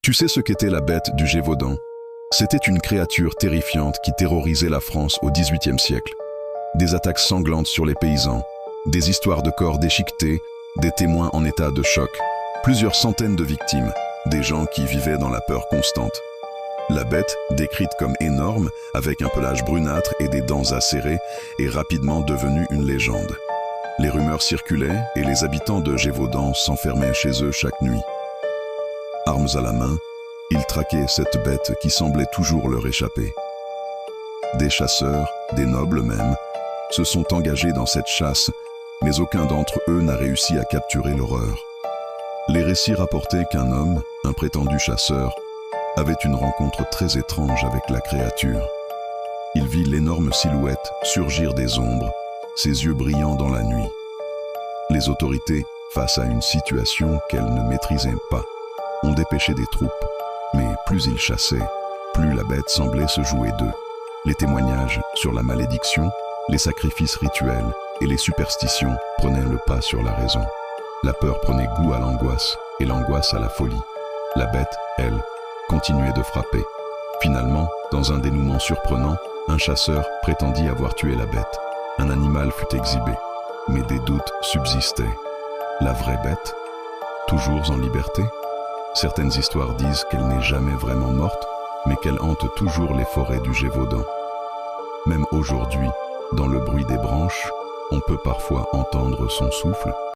Tu sais ce qu'était la bête du Gévaudan? C'était une créature terrifiante qui terrorisait la France au XVIIIe siècle. Des attaques sanglantes sur les paysans, des histoires de corps déchiquetés, des témoins en état de choc, plusieurs centaines de victimes, des gens qui vivaient dans la peur constante. La bête, décrite comme énorme, avec un pelage brunâtre et des dents acérées, est rapidement devenue une légende. Les rumeurs circulaient et les habitants de Gévaudan s'enfermaient chez eux chaque nuit. Armes à la main, ils traquaient cette bête qui semblait toujours leur échapper. Des chasseurs, des nobles même, se sont engagés dans cette chasse, mais aucun d'entre eux n'a réussi à capturer l'horreur. Les récits rapportaient qu'un homme, un prétendu chasseur, avait une rencontre très étrange avec la créature. Il vit l'énorme silhouette surgir des ombres, ses yeux brillant dans la nuit. Les autorités, face à une situation qu'elles ne maîtrisaient pas, ont dépêché des troupes, mais plus ils chassaient, plus la bête semblait se jouer d'eux. Les témoignages sur la malédiction, les sacrifices rituels et les superstitions prenaient le pas sur la raison. La peur prenait goût à l'angoisse et l'angoisse à la folie. La bête, elle, continuait de frapper. Finalement, dans un dénouement surprenant, un chasseur prétendit avoir tué la bête. Un animal fut exhibé, mais des doutes subsistaient. La vraie bête, toujours en liberté? Certaines histoires disent qu'elle n'est jamais vraiment morte, mais qu'elle hante toujours les forêts du Gévaudan. Même aujourd'hui, dans le bruit des branches, on peut parfois entendre son souffle.